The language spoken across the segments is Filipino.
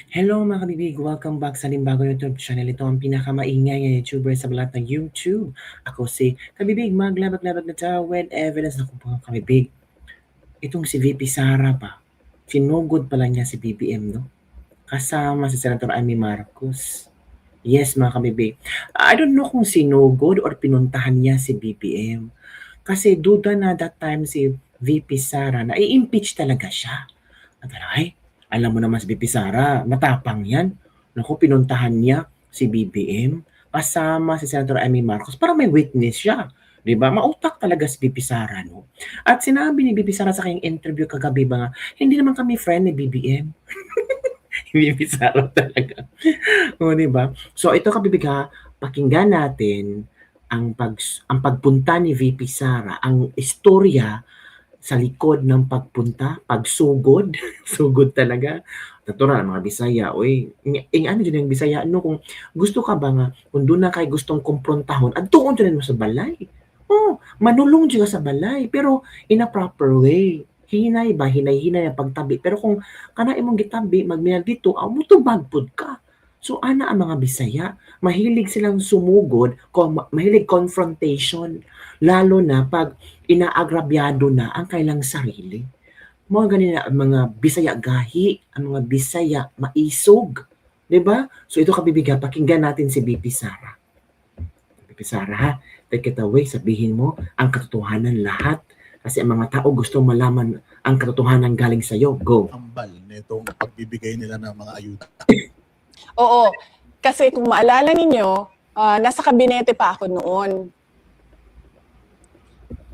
Hello mga kabibig! Welcome back sa Limbago YouTube channel. Ito ang pinakamaingay na YouTuber sa balat ng YouTube. Ako si Kabibig, maglabag-labag na tayo with evidence na kung mga kabibig. Itong si VP Sara pa, sinugod pala niya si BBM, no? Kasama si Senator Amy Marcos. Yes mga kabibig. I don't know kung sinugod or pinuntahan niya si BBM. Kasi duda na that time si VP Sara na i-impeach talaga siya. At ay, alam mo naman si VP Sara, matapang yan. Naku, pinuntahan niya si BBM kasama si Senator Amy Marcos para may witness siya. 'Di ba? Mautak talaga si VP Sara, no? At sinabi ni VP Sara sa kanyang interview kagabi ba nga, hindi naman kami friend ni BBM. VP Sara talaga. O, 'di ba? So ito kabibig ha, pakinggan natin ang pagpunta ni VP Sara, ang istorya sa likod ng pagpunta, pagsugod, sugod talaga. Natural mga Bisaya, uy, ano dyan yung Bisaya, no, kung gusto ka ba nga, kung doon na kay gustong kumprontahon, at tuon dyan mo sa balay. Oh, manulong dyan ka sa balay, pero in a proper way. Hinay ba, hinay-hinay ang pagtabi. Pero kung kana imong gitabi, magminal dito, mo to bagpod ka. So ana ang mga Bisaya, mahilig silang sumugod, mahilig confrontation, lalo na pag inaagrabyado na ang kailang sarili. Mga ganina ang mga Bisaya gahi, ang mga Bisaya maisog, 'di ba? So ito kabibiga, pakinggan natin si BP Sara. BP Sara ha, take it away, sabihin mo ang katotohanan lahat kasi ang mga tao gusto malaman ang katotohanan galing sa iyo. Go. Ambal nitong pagbibigay nila ng mga ayuda. Oo, kasi kung maalala ninyo, nasa kabinete pa ako noon.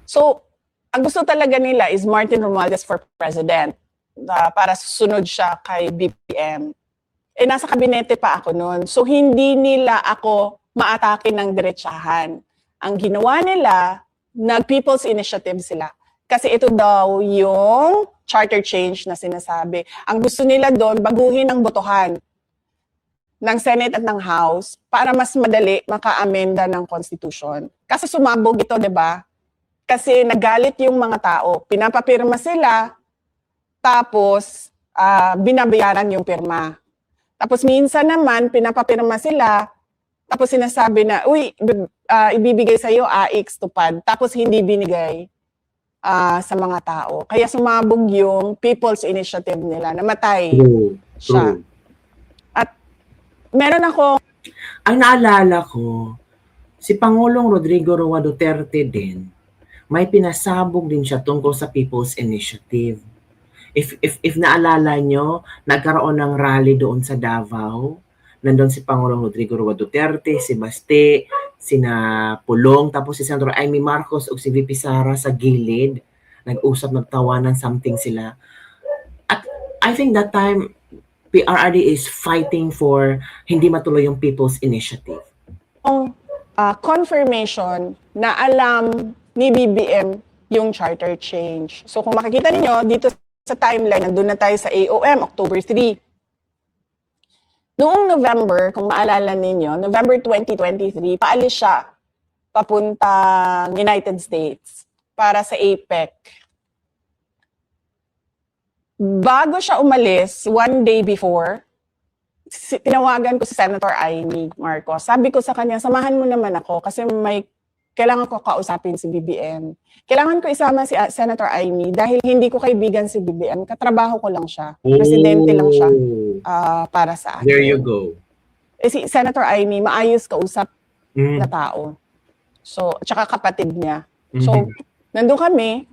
So, ang gusto talaga nila is Martin Romualdez for president para susunod siya kay BBM. Eh, nasa kabinete pa ako noon. So, hindi nila ako maatake ng diretsahan. Ang ginawa nila, nag-People's Initiative sila. Kasi ito daw yung charter change na sinasabi. Ang gusto nila doon, baguhin ang botohan ng Senate at ng House para mas madali maka-amenda ng Constitution. Kasi sumabog ito, di ba? Kasi nagalit yung mga tao. Pinapapirma sila, tapos binabayaran yung pirma. Tapos minsan naman, pinapapirma sila, tapos sinasabi na, uy, ibibigay sa'yo AX tupad. Tapos hindi binigay sa mga tao. Kaya sumabog yung People's Initiative nila. Namatay siya. At meron ako... Ang naalala ko, si Pangulong Rodrigo Roa Duterte din, may pinasabog din siya tungkol sa People's Initiative. If naalala nyo, nagkaroon ng rally doon sa Davao. Nandun si Pangulong Rodrigo Roa Duterte, si Baste, sina Pulong, tapos si Senator Amy Marcos o si VP Sara sa gilid. Nag-usap, nagtawanan, something sila. At I think that time, PRRD is fighting for hindi matuloy yung People's Initiative. Confirmation na alam ni BBM yung charter change. So kung makikita niyo dito sa timeline, nandun na tayo sa AOM, October 3. Noong November, kung maalala ninyo, November 2023, paalis siya papuntang United States para sa APEC. Bago siya umalis, one day before, tinawagan ko si Senator Amy Marcos. Sabi ko sa kanya, samahan mo naman ako kasi kailangan ko kausapin si BBM. Kailangan ko isama si Senator Amy dahil hindi ko kaibigan si BBM. Katrabaho ko lang siya. Presidente lang siya para sa akin. There you go. Si Senator Amy, maayos kausap na tao. So, tsaka kapatid niya. So, nandun kami.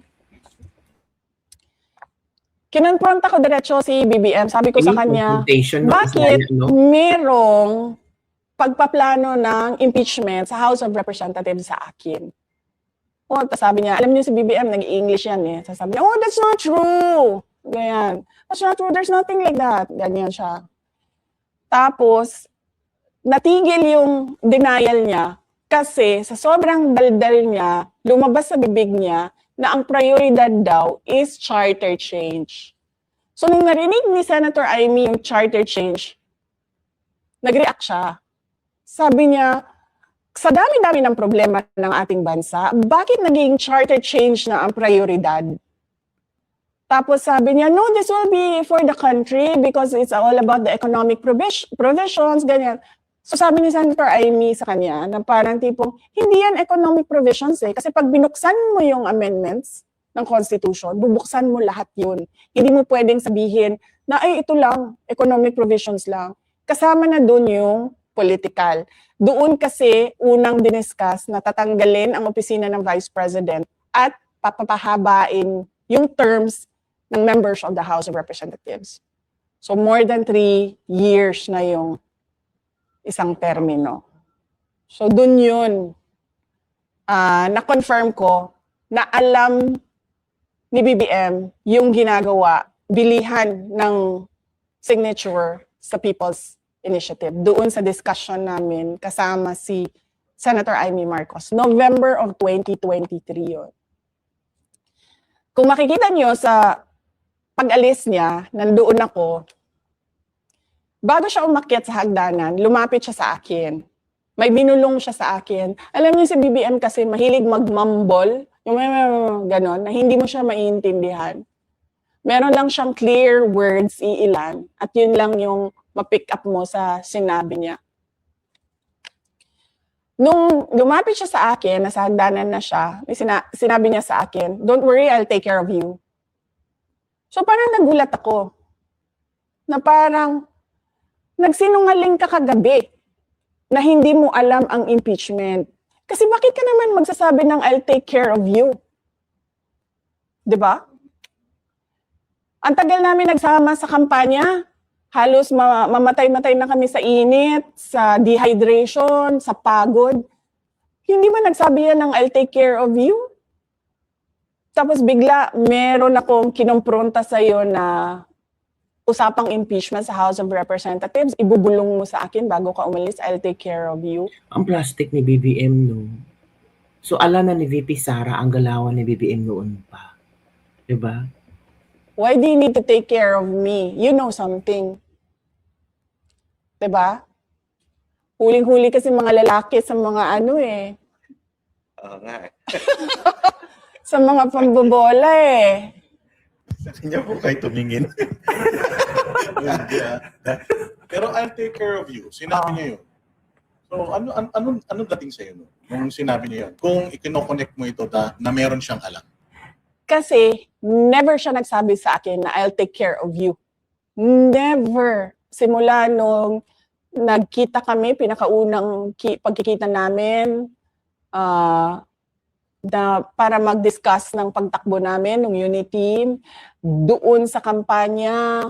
Kinonfront ako diretso si BBM. Sabi ko sa kanya, bakit merong pagpaplano ng impeachment sa House of Representatives sa akin? O, sabi niya, alam niyo si BBM, nag-English yan eh. Sabi niya, oh, that's not true. Ganyan. That's not true. There's nothing like that. Ganyan siya. Tapos, natigil yung denial niya kasi sa sobrang daldal niya, lumabas sa bibig niya na ang prioridad daw is charter change. So, nung narinig ni Senator Amy yung charter change, nag-react siya. Sabi niya, sa dami-dami ng problema ng ating bansa, bakit naging charter change na ang prioridad? Tapos sabi niya, no, this will be for the country because it's all about the economic provisions, ganyan. So sabi ni Senator Amy sa kanya na parang tipong, hindi yan economic provisions eh. Kasi pag binuksan mo yung amendments ng Constitution, bubuksan mo lahat yun. Hindi mo pwedeng sabihin na ay ito lang, economic provisions lang. Kasama na dun yung political. Doon kasi unang diniscuss na tatanggalin ang opisina ng Vice President at papahabain yung terms ng members of the House of Representatives. So more than 3 years na yung isang termino. So dun yun, na-confirm ko na alam ni BBM yung ginagawa, bilihan ng signature sa People's Initiative. Doon sa discussion namin kasama si Senator Amy Marcos. November of 2023 yun. Kung makikita nyo sa pag-alis niya, nandoon ako, bago siya umakyat sa hagdanan, lumapit siya sa akin. May binulong siya sa akin. Alam niyo si BBM kasi mahilig magmumble, yung ganon, na hindi mo siya maiintindihan. Meron lang siyang clear words, iilan, at yun lang yung ma-pick up mo sa sinabi niya. Nung lumapit siya sa akin, nasa hagdanan na siya, sinabi niya sa akin, don't worry, I'll take care of you. So parang nagulat ako, na parang nagsinungaling ka kagabi na hindi mo alam ang impeachment. Kasi bakit ka naman magsasabi ng I'll take care of you? 'Di ba? Ang tagal namin nagsama sa kampanya, halos mamatay-matay na kami sa init, sa dehydration, sa pagod. Hindi ba nagsabi yan ng I'll take care of you? Tapos bigla, meron akong kinompronta sa'yo na usapang impeachment sa House of Representatives, ibubulong mo sa akin bago ka umalis, I'll take care of you. Ang plastic ni BBM no. So alam na ni VP Sara ang galawan ni BBM noon pa. 'Di ba? Why do you need to take care of me? You know something. 'Di ba? Huling-huli kasi mga lalaki sa mga ano eh. Oo nga. Sa mga pambobola eh. Sa kanya po kayo tumingin. Pero I'll take care of you. Sinabi niya yun. So ano dating sa'yo no? Nung sinabi niya yun? Kung ikino-connect mo ito na meron siyang alam. Kasi never siya nagsabi sa akin na I'll take care of you. Never. Simula nung nagkita kami, pinakaunang pagkikita namin, na para mag-discuss ng pagtakbo namin, ng unity team, doon sa kampanya,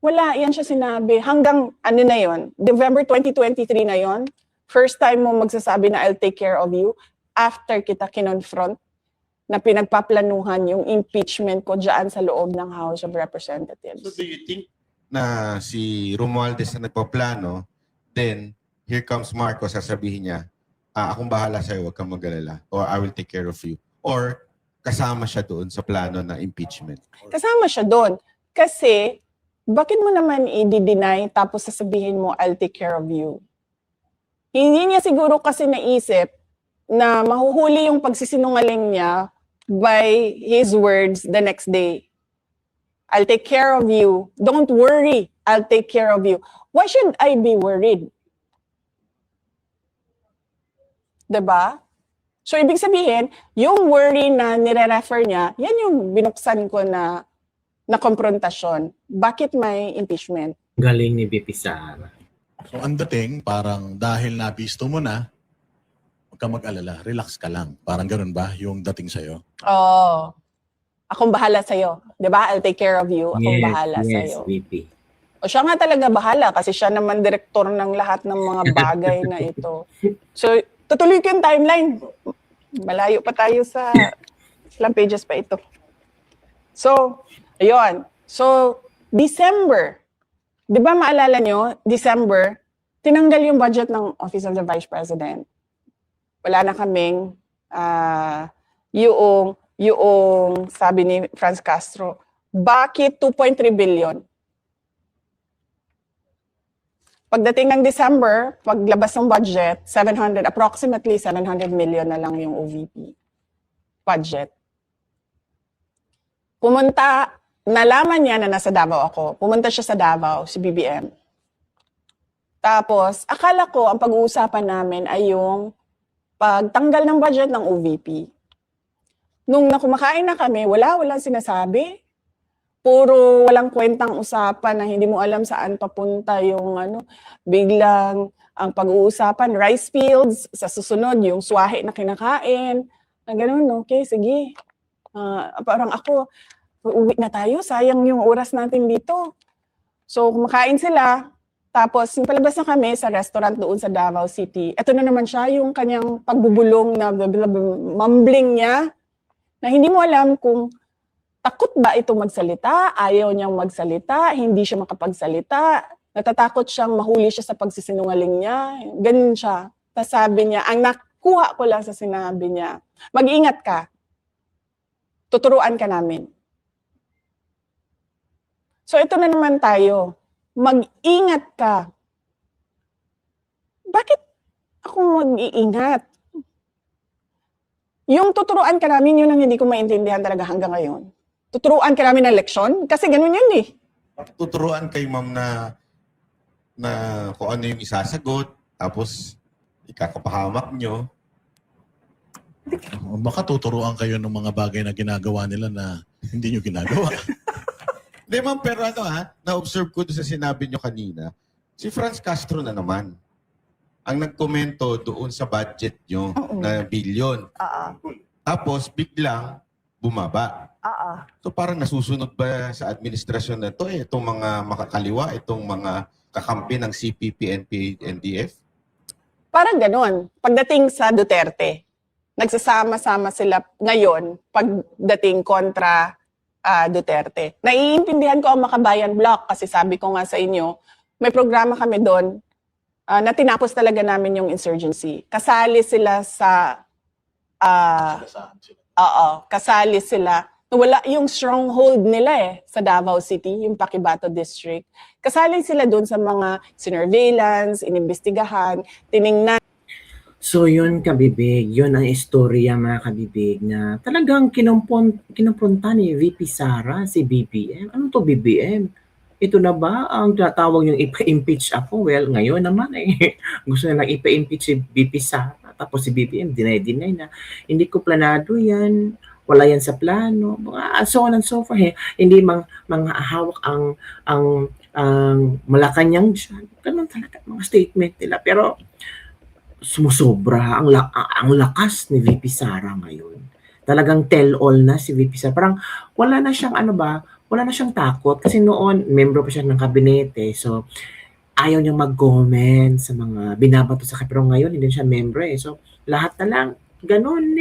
wala, yan siya sinabi. Hanggang, ano na yon, November 2023 na yon, first time mo magsasabi na I'll take care of you, after kita kinonfront, na pinagpaplanuhan yung impeachment ko dyan sa loob ng House of Representatives. So do you think na si Romualdez na nagpaplano, then here comes Marcos, sasabihin niya, akong bahala sa'yo, huwag kang mag-alala. Or I will take care of you. Or kasama siya doon sa plano ng impeachment. Kasama siya doon. Kasi, bakit mo naman i-deny tapos sasabihin mo, I'll take care of you? Hindi niya siguro kasi naisip na mahuhuli yung pagsisinungaling niya by his words the next day. I'll take care of you. Don't worry, I'll take care of you. Why should I be worried? 'Di ba? So, ibig sabihin, yung worry na nire-refer niya, yan yung binuksan ko na konfrontasyon. Bakit may impeachment? Galing ni VP Sara. So ang dating, parang dahil nabisto mo na, huwag kang mag-alala, relax ka lang. Parang ganun ba yung dating sa'yo? Oh, akong bahala sa'yo. 'Di ba? I'll take care of you. Akong bahala sa'yo. VP. O siya nga talaga bahala kasi siya naman direktor ng lahat ng mga bagay na ito. So, tutuloy ko yung timeline. Malayo pa tayo sa ilang pages pa ito. So, ayun. So, December. Di ba maalala nyo, December, tinanggal yung budget ng Office of the Vice President. Wala na kaming yung sabi ni Franz Castro, bakit 2.3 billion? Pagdating ng December, paglabas ng budget, approximately 700 million na lang yung OVP budget. nalaman niya na nasa Davao ako. Pumunta siya sa Davao, si BBM. Tapos, akala ko ang pag-uusapan namin ay yung pagtanggal ng budget ng OVP. Nung nakumakain na kami, walang sinasabi. Puro walang kwentang usapan na hindi mo alam saan papunta yung biglang ang pag-uusapan, rice fields, sa susunod yung swahe na kinakain. Na ganun, okay, sige. Parang ako, uuwi na tayo, sayang yung oras natin dito. So, kumakain sila. Tapos, yung palabas na kami sa restaurant doon sa Davao City, ito na naman siya, yung kanyang pagbubulong na mumbling niya, na hindi mo alam kung takot ba ito magsalita, ayaw niyang magsalita, hindi siya makapagsalita, natatakot siyang mahuli siya sa pagsisinungaling niya, ganun siya. Tapos sabi niya, ang nakuha ko lang sa sinabi niya, mag-ingat ka, tuturuan ka namin. So ito na naman tayo, mag-ingat ka. Bakit ako mag-iingat? Yung tuturuan ka namin, yun ang hindi ko maintindihan talaga hanggang ngayon. Tuturuan ka namin ng leksyon? Kasi ganun yun eh. Tuturuan kay ma'am na kung ano yung isasagot, tapos ikakapahamak nyo. Baka tuturuan kayo ng mga bagay na ginagawa nila na hindi nyo ginagawa. Hindi ma'am, pero na-observe ko doon sa sinabi nyo kanina, si Franz Castro na naman ang nagkomento doon sa budget nyo na bilyon. Tapos biglang bumaba. So parang nasusunod ba sa administrasyon na ito itong mga makakaliwa, itong mga kakampi ng CPP, NP, NDF? Parang ganun. Pagdating sa Duterte, nagsasama-sama sila ngayon pagdating kontra Duterte. Naiintindihan ko ang Makabayan Block kasi sabi ko nga sa inyo, may programa kami doon na tinapos talaga namin yung insurgency. Kasali sila sa kasali sila. Wala yung stronghold nila sa Davao City, yung Paquibato District. Kasali sila doon sa mga sinurveillance, inimbestigahan, tiningnan. So yun kabibig, yun ang istorya mga kabibig na talagang kinumpronta ni VP Sara si BBM. Ano to BBM? Ito na ba ang tinatawag yung ipa-impeach ako? Well, ngayon naman gusto na lang ipa-impeach si VP Sara. Tapos si BBM, deny na. Hindi ko planado yan. Wala yan sa plano. So on and so forth. Hindi mga hawak ang Malacanang dyan. Ganun talaga mga statement nila. Pero sumusobra ang lakas ni VP Sara ngayon. Talagang tell-all na si VP Sara. Parang wala na siyang wala na siyang takot. Kasi noon, member pa siya ng kabinete. So, ayaw niyang mag-comment sa mga binabato sa pero ngayon hindi siya member So, lahat na lang, ganun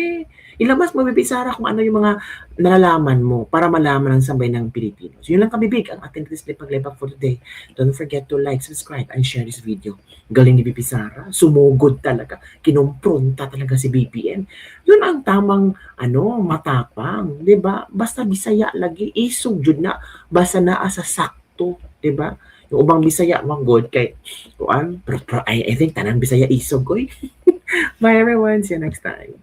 Ilabas mo, VP Sara, kung ano yung mga nalalaman mo para malaman ang sabay ng Pilipinos. Yun lang kabibig ang ating Lipat for today. Don't forget to like, subscribe, and share this video. Galing ni VP Sara, sumugod talaga. Kinumpronta talaga si BBM. Yun ang tamang, matapang. Diba? Basta Bisaya lagi, isugjud na. Basta naa sa sakto. Diba? Yung ubang Bisaya, manggod kay, I think tanang Bisaya isog, Bye everyone, see you next time.